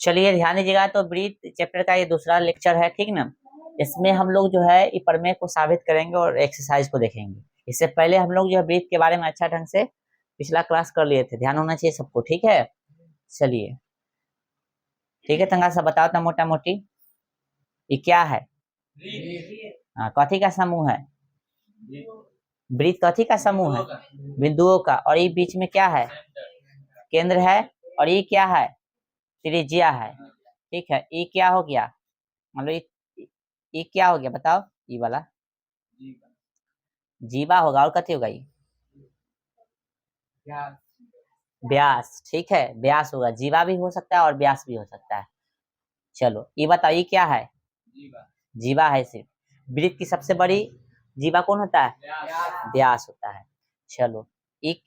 चलिए ध्यान दीजिएगा, तो ब्रीथ चैप्टर का ये दूसरा लेक्चर है, ठीक ना। इसमें हम लोग जो है ये प्रमेय को साबित करेंगे और एक्सरसाइज को देखेंगे। इससे पहले हम लोग जो है ब्रीथ के बारे में अच्छा ढंग से पिछला क्लास कर लिए थे, ध्यान होना चाहिए सबको, ठीक है। चलिए ठीक है, तंगा सा बताओ तो मोटा मोटी ये क्या है। हाँ, कथी का समूह है? ब्रीथ कथी का समूह है? बिंदुओं का। और ये बीच में क्या है? केंद्र है। और ये क्या है? त्रिज्या है, ठीक है। ये क्या हो गया? मतलब ये क्या हो गया बताओ? ये वाला जीवा होगा। और कथी होगा? ये व्यास, ठीक है, व्यास होगा। जीवा भी हो सकता है और व्यास भी हो सकता है। चलो ये बताओ, ये क्या है? जीवा है सिर्फ। वृत्त की सबसे बड़ी जीवा कौन होता है? व्यास होता है। चलो एक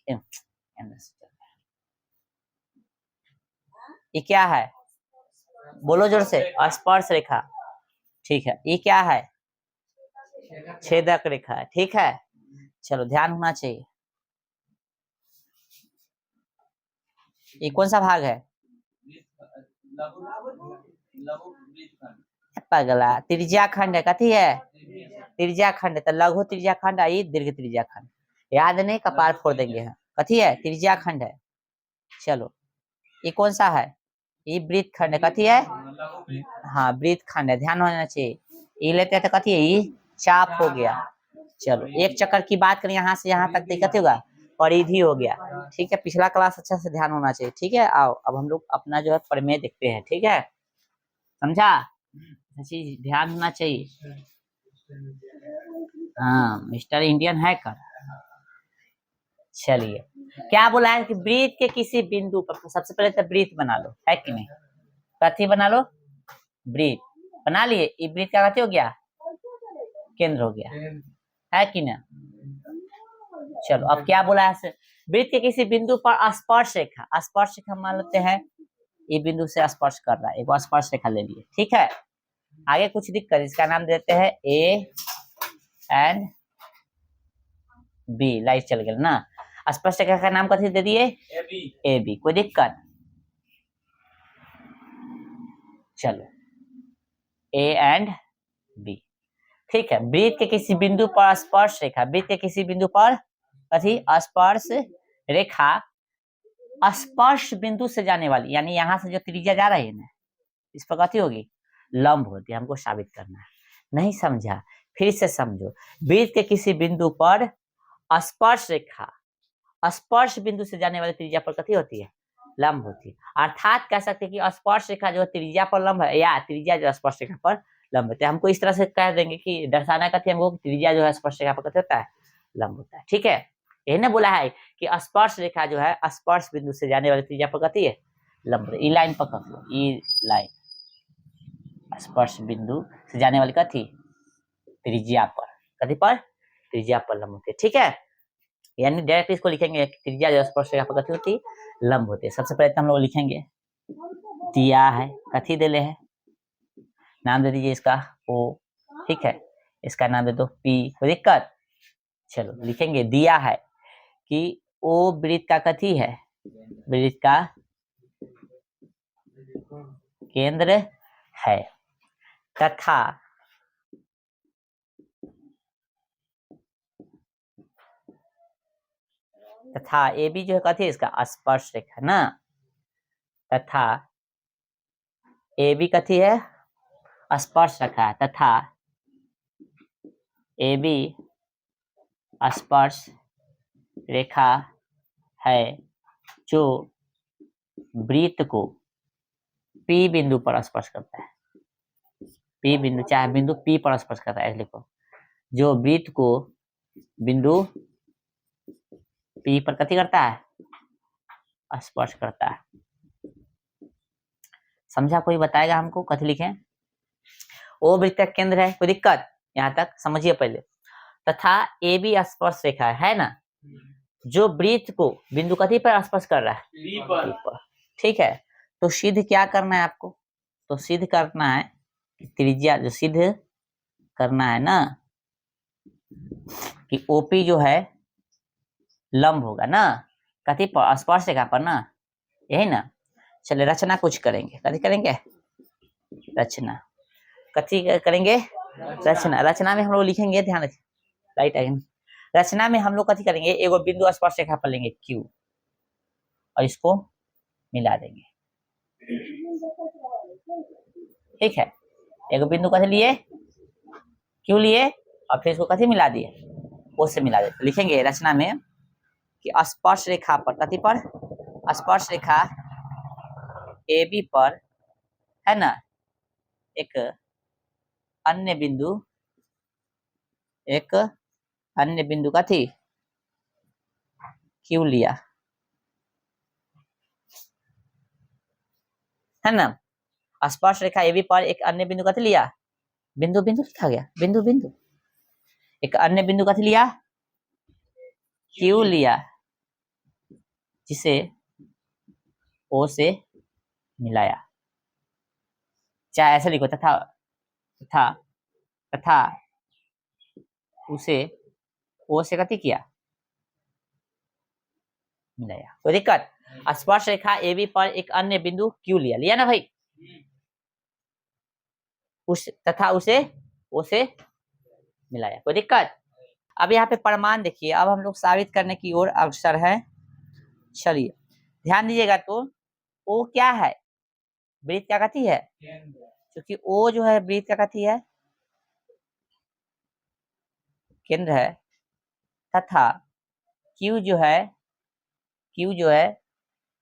ये क्या है? बोलो जोर से। स्पर्श रेखा, ठीक है। ये क्या है? छेदक रेखा है, ठीक है। चलो ध्यान होना चाहिए। ये कौन सा भाग है? पगला, त्रिज्या खंड है। कथी है? त्रिज्या खंड है। तो लघु त्रिज्या खंड आई, दीर्घ त्रिज्या खंड। याद नहीं, कपार फोड़ देंगे हम। कथी है? त्रिज्या खंड है। चलो ये कौन सा है? ये वृत्त खंड है। कथी है? हाँ, वृत्त खंड है, ध्यान होना चाहिए। ये लेते हैं तो कथी है? ये चाप हो गया। चलो एक चक्कर की बात करें, यहाँ से यहाँ तक दिक्कत होगा, परिधि हो गया, ठीक है। पिछला क्लास अच्छा से ध्यान होना चाहिए, ठीक है। आओ अब हम लोग अपना जो है प्रमेय देखते हैं, ठीक है। समझा? चीज ध्यान होना चाहिए। हाँ, मिस्टर इंडियन हैकर। चलिए क्या बोला है कि वृत्त के किसी बिंदु पर, सबसे पहले तो वृत्त बना लो, है कि नहीं? कथी बना लो? वृत्त बना लिए। ये वृत्त का कथी हो गया? केंद्र हो गया, है कि ना? चलो अब क्या बोला है? वृत्त के किसी बिंदु पर स्पर्श रेखा, स्पर्श रेखा मान लेते हैं ये बिंदु से स्पर्श कर रहा है, एक स्पर्श रेखा ले लिए, ठीक है। आगे कुछ दिक्कत, इसका नाम देते हैं ए एंड बी। लाइट चल गया ना। स्पर्श रेखा का नाम कथी दे दिए? A B. कोई दिक्कत? चलो ए एंड बी, ठीक है। वृत्त के किसी बिंदु पर स्पर्श रेखा, वृत्त के किसी बिंदु पर कथी? स्पर्श रेखा स्पर्श बिंदु से जाने वाली, यानी यहाँ से जो त्रिज्या जा रही है ना, इस पर कथी होगी? लंब होती है। हमको साबित करना है। नहीं समझा? फिर से समझो। वृत्त के किसी बिंदु पर स्पर्श रेखा स्पर्श बिंदु से जाने वाली त्रिज्या पर कथी होती है? लंब होती है। अर्थात कह सकते हैं कि स्पर्श रेखा जो त्रिज्या पर लंब है, या त्रिज्या जो स्पर्श रेखा पर लंब होती है। हमको इस तरह से कह देंगे कि दर्शाना कथी हमको, त्रिज्या जो है स्पर्श रेखा पर कथी होता है? लंब होता है, ठीक है। यही ना बोला है कि स्पर्श रेखा जो है स्पर्श बिंदु से जाने वाली त्रिज्या पर कथी है? लंब। ई लाइन पकड़ लो, ई लाइन स्पर्श बिंदु से जाने वाली कथी? त्रिज्या पर। कथी पर? त्रिज्या पर लंब होती है, ठीक है। यानी डायरेक्ट इसको लिखेंगे त्रिज्या जो स्पर्श रेखा पर कथी होती है? लंब होती है। सबसे पहले तो हम लोग लिखेंगे, दिया है, कथी देले है? नाम दे दीजिए इसका ओ, ठीक है। इसका नाम दे दो पी। कोई दिक्कत? चलो लिखेंगे, दिया है कि ओ वृत्त का कथी है? वृत्त का केंद्र है, तथा ए बी जो है कथी है? इसका स्पर्श रेखा ना। तथा ए बी कथी है? स्पर्श रेखा है। तथा ए बी स्पर्श रेखा है जो वृत्त को पी बिंदु पर स्पर्श करता है। पी बिंदु, चाहे बिंदु पी पर स्पर्श करता है, लिखो। जो वृत्त को बिंदु पी पर कथी करता है? स्पर्श करता है। समझा? कोई बताएगा हमको कथी लिखें? ओ वृत्त का केंद्र है। कोई दिक्कत? यहाँ तक समझिए पहले। तथा ए बी स्पर्श रेखा है ना, जो वृत्त को बिंदु कथी पर स्पर्श कर रहा है? पी पर, ठीक है। तो सिद्ध क्या करना है आपको? तो सिद्ध करना है त्रिज्या, जो सिद्ध करना है ना कि ओपी जो है लंब होगा ना, कथी पर? स्पर्श रेखा पर ना, यही ना। चलिए रचना कुछ करेंगे, कथी करेंगे, रचना, कथी करेंगे, रचना। रचना में हम लोग लिखेंगे, ध्यान रखिए, राइट अगेन। रचना में हम लोग कथी करेंगे, एगो बिंदु स्पर्श रेखा पर लेंगे Q और इसको मिला देंगे, ठीक है। एगो बिंदु कथी लिए, Q लिए और फिर इसको कथी मिला दिए, O से मिला देते। लिखेंगे रचना में कि स्पर्श रेखा पर, कथी पर, स्पर्श रेखा AB पर, है ना, एक अन्य बिंदु, एक अन्य बिंदु कथी Q लिया, है ना। स्पर्श रेखा AB पर एक अन्य बिंदु कथी लिया, बिंदु बिंदु लिखा गया, बिंदु बिंदु, एक अन्य बिंदु कथी लिया, Q लिया, जिसे O से मिलाया। चाहे ऐसे लिखो, तथा तथा तथा उसे O से कथी किया, मिलाया। कोई दिक्कत। स्पर्श रेखा AB पर एक अन्य बिंदु Q लिया, लिया ना भाई, उस तथा उसे O से मिलाया। कोई दिक्कत। अब यहाँ पे प्रमाण देखिए, अब हम लोग साबित करने की ओर अग्रसर है। चलिए ध्यान दीजिएगा, तो O क्या है, वृत्त क्या कथी है, क्योंकि O जो है वृत्त क्या कथी है, केंद्र है, तथा Q जो है, Q जो है,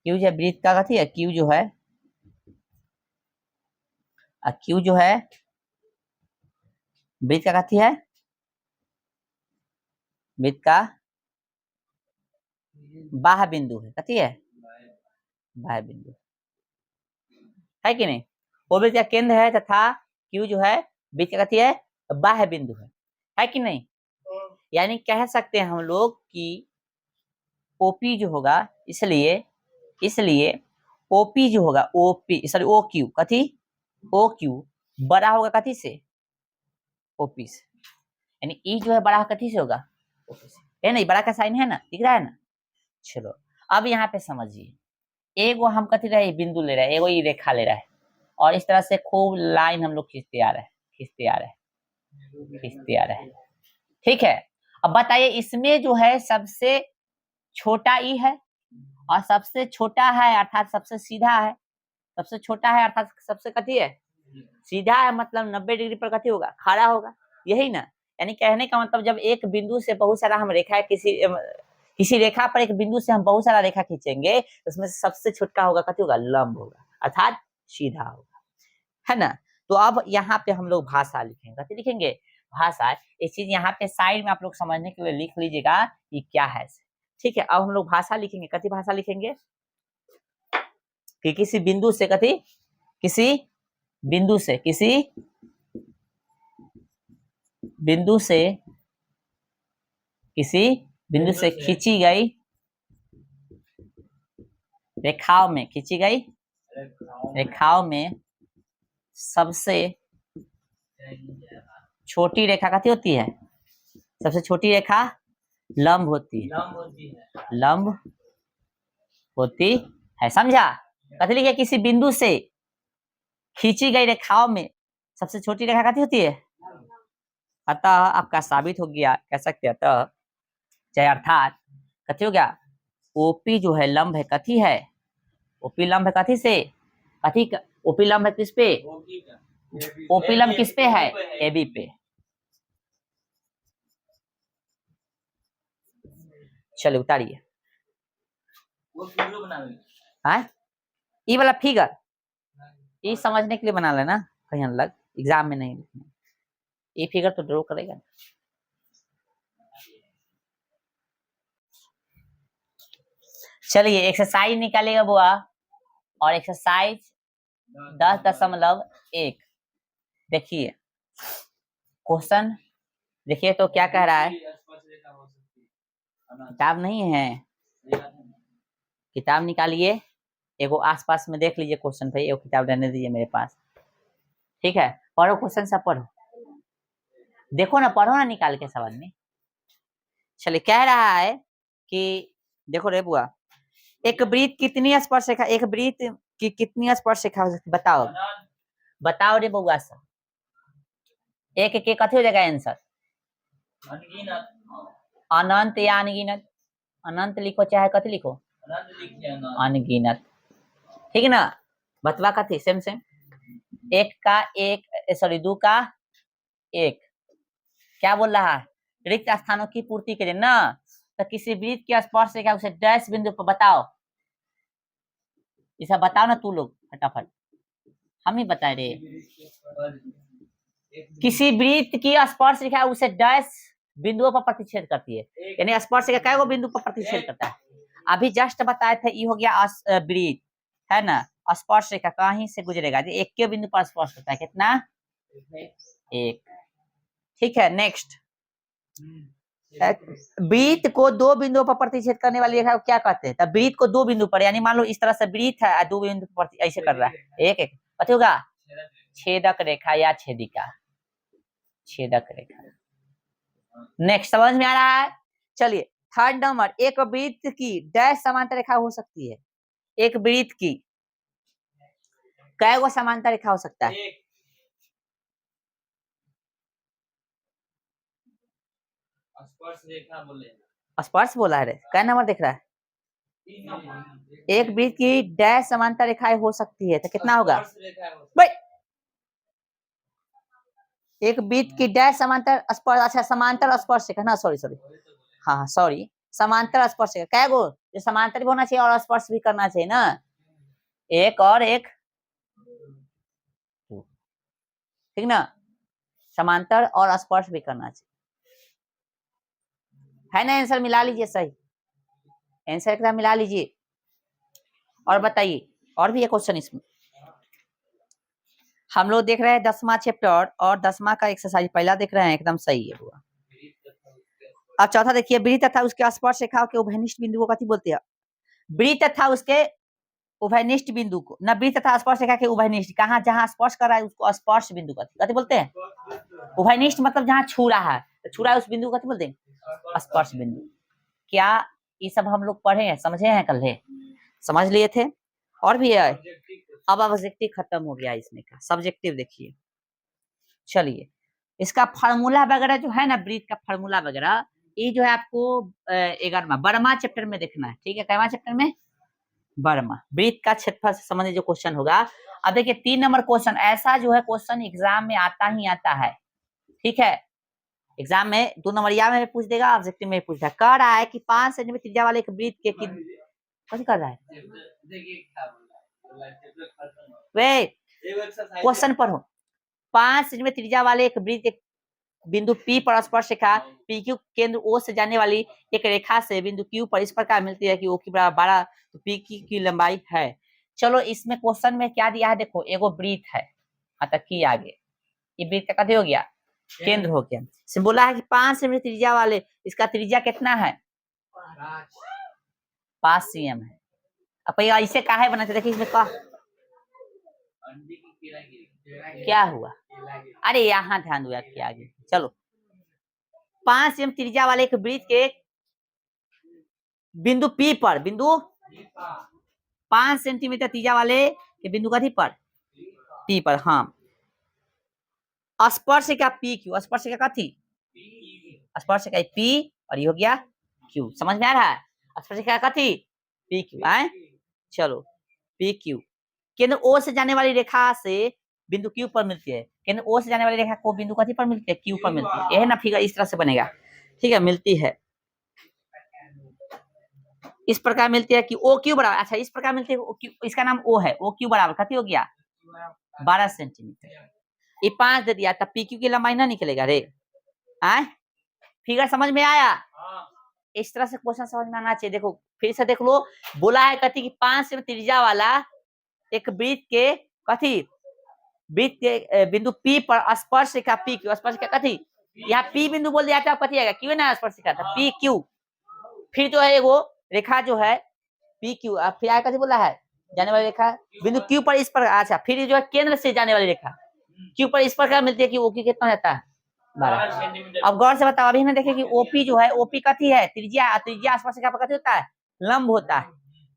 Q जो है वृत्त का कथी है, Q जो है, Q जो है वृत्त का कथी है, वृत्त का बाह्य बिंदु है, कथी है, बाह्य बिंदु है कि नहीं। वो वृत्त का केंद्र है तथा Q जो है वृत्त का कथी है, बाह्य बिंदु है कि नहीं। यानी कह सकते हैं हम लोग कि OP जो होगा, इसलिए OP जो होगा, OP सॉरी OQ, कथी, OQ बड़ा होगा कथी से, OP से। यानी E जो है बड़ा कथी से होगा, OP से, है नहीं, बड़ा का साइन है ना, दिख रहा है ना। चलो अब यहाँ पे समझिए, एगो हम कथी रहे, बिंदु ले रहे हैं, एगो ये रेखा ले रहा है, और इस तरह से खूब लाइन हम लोग खींचते आ रहे हैं, खींचते आ रहे हैं, खींचते आ रहे हैं, ठीक है। अब बताइए, इसमें जो है सबसे छोटा ई है, और सबसे छोटा है अर्थात सबसे सीधा है, सबसे छोटा है अर्थात सबसे कथी है, सीधा है, मतलब 90 डिग्री पर कथी होगा, खड़ा होगा, यही ना। यानी कहने का मतलब, जब एक बिंदु से बहुत सारा हम रेखा, किसी रेखा पर एक बिंदु से हम बहुत सारा रेखा खींचेंगे, उसमें सबसे छोटा होगा कथी होगा, लंब होगा, अर्थात सीधा होगा, है ना। तो अब यहाँ पे हम लोग भाषा लिखेंगे, कथी लिखेंगे, भाषा। ये चीज यहाँ पे साइड में आप लोग समझने के लिए लिख लीजिएगा कि क्या है, ठीक है। अब हम लोग भाषा लिखेंगे, कथी भाषा लिखेंगे, कि किसी बिंदु से कथी, किसी बिंदु से, किसी बिंदु से, किसी बिंदु से खींची गई रेखाओं में, खींची गई रेखाओं में सबसे छोटी रेखा कथी होती है, सबसे छोटी रेखा लंब होती है, लंब होती है, समझा। कथी लिखे, किसी बिंदु से खींची गई रेखाओं में सबसे छोटी रेखा कथी होती है। अतः आपका साबित हो गया, कह सकते हैं, अतः चाहे अर्थात कथी हो गया, OP जो है लंब है, कथी है, OP लंब है कथी से, कथी, OP लंब है किस पे, OP लंब किस पे है, AB पे। चलिए उतारिए, ये वाला फिगर, ये समझने के लिए बना लेना, कहीं अलग एग्जाम में नहीं लिखना, ये फिगर तो ड्रॉ करेगा। चलिए एक्सरसाइज निकालेगा बुआ, और एक्सरसाइज 10.1 देखिए, क्वेश्चन देखिए तो क्या कह रहा है, किताब नहीं है, किताब निकालिए, एगो आसपास में देख लीजिए क्वेश्चन भाई, एगो किताब रहने दीजिए मेरे पास, ठीक है। पढ़ो क्वेश्चन सब पढ़ो, देखो ना, पढ़ो ना निकाल के सवाल में। चलिए कह रहा है कि देखो रे बुआ, एक वृत्त कितनी स्पर्श रेखा, एक वृत्त कि कितनी स्पर्श रेखा हो सकती है? बताओ बताओ रे बउआ सब। एक एक कथी हो जाएगा आंसर? अनंत या अनगिनत? अनंत लिखो चाहे कथी लिखो, अनगिनत। ठीक है ना? बतवा कथी सेम सेम, एक का एक, सॉरी दो का एक। क्या बोल रहा है? रिक्त स्थानों की पूर्ति करें ना। तो किसी वृत्त के स्पर्श रेखा उसे डैश बिंदु पर बताओ। इसे बताओ ना तू लोग फटाफट, हम ही बता रहे। किसी वृत्त की स्पर्श रेखा उसे डैश बिंदुओं पर प्रतिच्छेद करती है। यानी स्पर्श रेखा कै गो बिंदु पर प्रतिच्छेद करता है? अभी जस्ट बताए थे, ये हो गया वृत्त है ना। स्पर्श रेखा कहीं से गुजरेगा, एक के बिंदु पर स्पर्श करता है, कितना? एक। ठीक है, नेक्स्ट। वृत्त को दो बिंदुओं पर प्रतिच्छेद करने वाली रेखा को क्या कहते हैं? तब वृत्त को दो बिंदु पर, यानी मान लो इस तरह से वृत्त है, दो बिंदु पर ऐसे कर रहा है, एक एक कथी होगा? छेदक रेखा या छेदिका, छेदक रेखा। नेक्स्ट, समझ में आ रहा है? चलिए थर्ड नंबर, एक वृत्त की डैश समांतर रेखा हो सकती है। एक वृत्त की कै गो समांतर रेखा हो सकता है? स्पर्श रेखा बोले, स्पर्श बोला है। क्या नंबर दिख रहा है? एक वृत्त की डैश समांतर रेखाएं हो सकती है, तो कितना होगा भाई? एक वृत्त की डैश समांतर स्पर्श, अच्छा समांतर स्पर्श रेखा ना, सॉरी सॉरी, हाँ सॉरी, समांतर स्पर्श रेखा कै गो? जो समांतर भी होना चाहिए और स्पर्श भी करना चाहिए ना, एक और एक, ठीक ना? समांतर और स्पर्श भी करना चाहिए, है ना? आंसर मिला लीजिए, सही आंसर एकदम मिला लीजिए। और बताइए, और भी एक क्वेश्चन इसमें हम लोग देख रहे हैं 10वां चैप्टर और 10वां का एक्सरसाइज पहला देख रहे हैं, एकदम सही है हुआ। अब चौथा देखिए, वृत्त तथा उसके स्पर्श रेखाओं के उभयनिष्ठ बिंदु को कथी बोलते हैं? वृत्त तथा उसके उभयनिष्ठ बिंदु को, न वृत्त तथा स्पर्श रेखा के उभयनिष्ठ, कहाँ जहाँ स्पर्श कर रहा है उसको स्पर्श बिंदु कथी बोलते हैं? उभयनिष्ठ मतलब जहाँ छू रहा है, तो छू रहा है उस बिंदु को कथी बोलते हैं? स्पर्श बिंदु। क्या ये सब हम लोग पढ़े हैं, समझे हैं? कल है समझ लिए थे। और भी है, अब ऑब्जेक्टिव खत्म हो गया इसमें का, सब्जेक्टिव देखिए। चलिए इसका फार्मूला वगैरह जो है ना, वृत्त का फार्मूला वगैरह, ये जो है आपको 11वां वर्मा चैप्टर में देखना है। ठीक है, कैवा चैप्टर में? वर्मा। वृत्त का क्षेत्रफल से संबंधित जो क्वेश्चन होगा। अब देखिए 3 नंबर क्वेश्चन ऐसा जो है क्वेश्चन एग्जाम में आता ही आता है। ठीक है, एग्जाम में 2 नंबरिया में पूछ देगा, ऑब्जेक्टिव में पूछ देगा। कह रहा है कि 5 सेंटीमीटर त्रिज्या वाले एक वृत्त के कैसे कर रहा है? वे क्वेश्चन पढ़ो। 5 सेंटीमीटर त्रिज्या वाले एक वृत्त एक बिंदु P पर स्पर्श रेखा PQ केंद्र O से जाने वाली एक रेखा से बिंदु Q पर इस प्रकार मिलती है कि O की बराबर 12 तो P की लंबाई है। चलो इसमें क्वेश्चन में क्या दिया है देखो, एगो वृत्त है, तक की आगे ये वृत्त का कथी हो गया? केंद्र हो गया। इसमें बोला है कि 5 सेंटीमीटर त्रिज्या वाले, इसका त्रिज्या कितना है? 5 cm है। अब ऐसे काहे बनाते? देखिए इसमें क्या हुआ, अरे यहाँ ध्यान दो यार, क्या आगे चलो। 5 cm त्रिज्या वाले एक वृत्त के बिंदु P पर, बिंदु 5 सेंटीमीटर त्रिज्या वाले के बिंदु कथी पर? P पर। हाँ, स्पर्श रेखा PQ, स्पर्श रेखा कथी? स्पर्श रेखा P और ये हो गया Q। समझ में आ रहा है? स्पर्श रेखा कथी? PQ आए। चलो PQ केंद्र O से जाने वाली रेखा से बिंदु Q पर मिलती है। केंद्र O से जाने वाली रेखा को बिंदु कथी पर मिलती है? Q पर मिलती है। यह ना फिगर इस तरह से बनेगा। ठीक है, मिलती है इस प्रकार मिलती है कि OQ बराबर, अच्छा इस प्रकार मिलती है OQ, इसका नाम O है। OQ बराबर कथी हो गया? 12 सेंटीमीटर। ये 5 दे दिया, तब PQ की लंबाई ना निकलेगा रे। आए फिगर समझ में आया? इस तरह से क्वेश्चन समझ में आना चाहिए। देखो फिर से देख लो, बोला है कथी कि 5 सेंटीमीटर त्रिज्या वाला एक वृत्त के कथी, वृत्त के बिंदु P पर स्पर्श रेखा PQ, स्पर्श रेखा कथी, यहाँ P बिंदु बोल दिया था, कथी आएगा? Q ना, स्पर्श रेखा था PQ। फिर जो है वो रेखा जो है PQ, फिर आगे कथी बोला है? जाने वाली रेखा बिंदु Q पर इस पर, अच्छा फिर जो है केंद्र से जाने वाली रेखा Q पर इस प्रकार मिलती है कि OQ कितना जाता है? 12। अब गौर से बताओ, अभी हमने देखे कि OP जो है, OP कथी है? त्रिज्या। त्रिज्या स्पर्श रेखा पर कथी होता है? लंब होता है।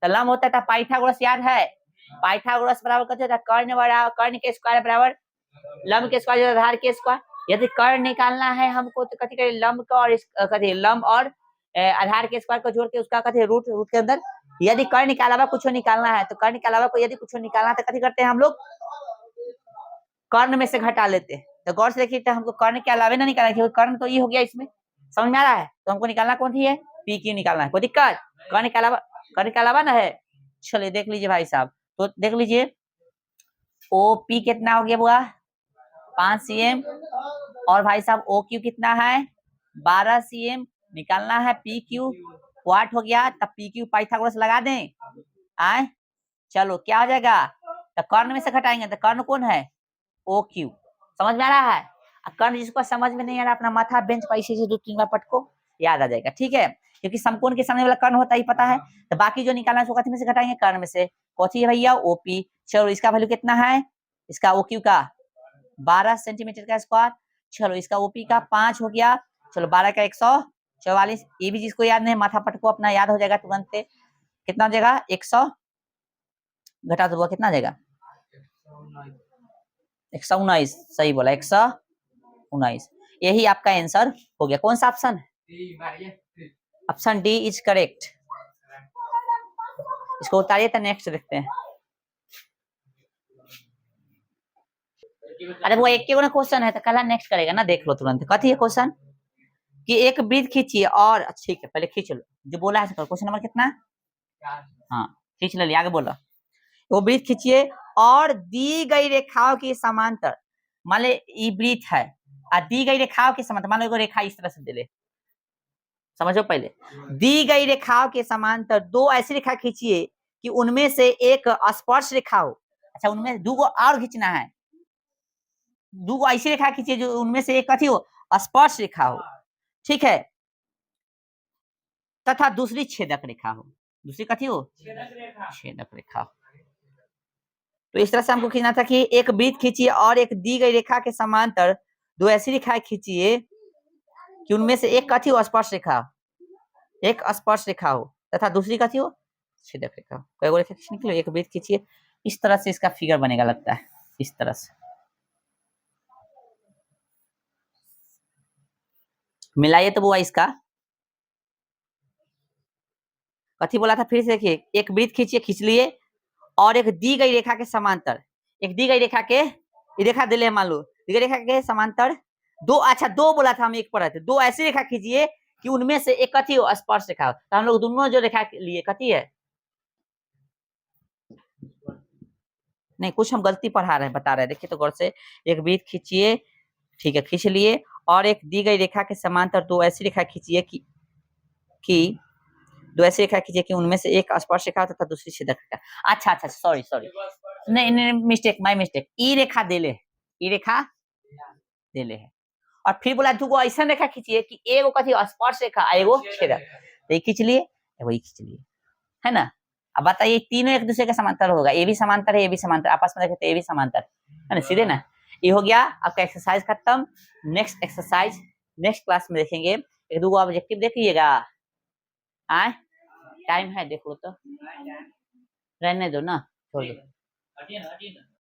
तो लंब होता है, तो पाइथागोरस याद है? पाइथागोरस बराबर कथी होता है, कर्ण के स्क्वायर बराबर लंब के स्क्वायर, आधार के स्क्वायर। यदि कर्ण निकालना है हमको तो कथी करें, लंब का और कथी लंब और आधार के स्क्वायर को जोड़ के उसका कथी रूट के अंदर। यदि कर्ण के अलावा कुछ निकालना है तो कर्ण के अलावा कोई यदि कुछ निकालना है तो कथी करते हैं हम लोग, कर्ण में से घटा लेते हैं। तो गौर से देखिए, तो हमको कर्ण के अलावा ना निकालना, क्योंकि कर्ण तो ये हो गया इसमें, समझ में आ रहा है। तो हमको निकालना कौन सी है, पी क्यू निकालना है, कोई दिक्कत, कर्ण के अलावा ना है। चलिए देख लीजिए भाई साहब, तो देख लीजिए ओ पी कितना हो गया बुआ 5 cm, और भाई साहब ओ क्यू कितना है 12 cm, निकालना है पी क्यू वाट हो गया। तब पी क्यू पाइथागोरस लगा दें आए, चलो क्या हो जाएगा, तो कर्ण में से घटाएंगे तो कर्ण कौन है, ओ क्यू। समझ में आ रहा है। कर्ण जिसको समझ में नहीं आ रहा अपना माथा बेंच पर इसी से 2-3 बार पटको, याद आ जाएगा, ठीक है। क्योंकि समकोण के सामने वाला कर्ण होता ही पता है। तो बाकी जो निकालना है उसको कथी में से घटाएंगे, कर्ण में से। कौन है भैया, ओपी। चलो इसका वैल्यू कितना है, इसका ओक्यू का 12 सेंटीमीटर का स्क्वायर। चलो इसका ओपी का 5 हो गया। चलो 12 का 144। ये भी जिसको याद नहीं माथा पटको अपना, याद हो जाएगा तुरंत से। कितना हो जाएगा 100 घटा दो कितना हो जाएगा 119, सही बोला 119। यही आपका आंसर हो गया। कौन सा option, option D is correct. इसको उतारिए तो नेक्स्ट देखते हैं। अरे वो एक के क्वेश्चन है तो कल नेक्स्ट करेगा ना, देख लो तुरंत। कथी है क्वेश्चन कि एक वृत्त खींचिए और, ठीक है पहले खींच लो जो बोला है क्वेश्चन नंबर कितना, हाँ खींच लो, आगे बोलो। वो वृत्त खींचिए और दी गई रेखाओं के समांतर, मान ले ये वृत्त है और दी गई रेखाओं के समांतर, मान लो रेखा इस तरह से दे ले, समझो पहले। दी गई रेखाओं के समांतर दो ऐसी रेखा खींचिए कि उनमें से एक स्पर्श रेखा हो। अच्छा उनमें दो और खींचना है, दो ऐसी रेखा खींचिए जो उनमें से एक कथी हो, स्पर्श रेखा हो, ठीक है। तथा दूसरी छेदक रेखा हो, दूसरी कथी हो, छेदक रेखा हो। तो इस तरह से हमको खींचना था कि एक वृत्त खींचिए और एक दी गई रेखा के समांतर दो ऐसी रेखाएं खींचिए कि उनमें से एक कथी हो, स्पर्श रेखा, एक स्पर्श रेखा हो, तथा दूसरी कथी हो, छेदक रेखा। कई रेखा खींचने के लिए एक वृत्त खींचिए, इस तरह से इसका फिगर बनेगा लगता है, इस तरह से मिलाइए तो वो इसका कथी बोला था, फिर से देखिए। एक वृत्त खींचिए, खींच लिए, और एक दी गई रेखा के समांतर, एक दी गई रेखा के, ये रेखा दे ले मान लो, दी गई रेखा के समांतर दो, अच्छा दो बोला था हम, एक पर थे, दो ऐसी रेखा खींचिए कि उनमें से एक कथी हो, स्पर्श रेखा हो। तो हम लोग दोनों जो रेखा लिए कथी है, नहीं कुछ हम गलती पढ़ा रहे हैं, बता रहे हैं, देखिए तो गौर से। एक वृत्त खींचिए, ठीक है खींच लिए, और एक दी गई रेखा के समांतर दो ऐसी रेखा खींचिए कि दो ऐसी रेखा खींचिए कि उनमें से एक स्पर्श रेखा तथा दूसरी छेदक रेखा। अच्छा अच्छा सॉरी सॉरी, नहीं मिस्टेक, माय मिस्टेक। ई रेखा दे ले, ई रेखा दे ले है, और फिर बोला दुगो ऐसा रेखा खींचिए कि एगो कथी स्पर्श रेखा, एगो छेदक। तो ये खींच लिए, वही खींच लिए, है ना। अब बताइए तीनों एक दूसरे के समांतर होगा, ये भी समांतर है, ये भी समांतर, आपस में देखे तो ये भी समांतर है ना, सीधे ना। ये हो गया आपका एक्सरसाइज खत्म। नेक्स्ट एक्सरसाइज नेक्स्ट क्लास में देखेंगे। एक दो ऑब्जेक्टिव देख लीजिएगा, आए टाइम है देख लो तो, रहने दो ना, छोड़ दो।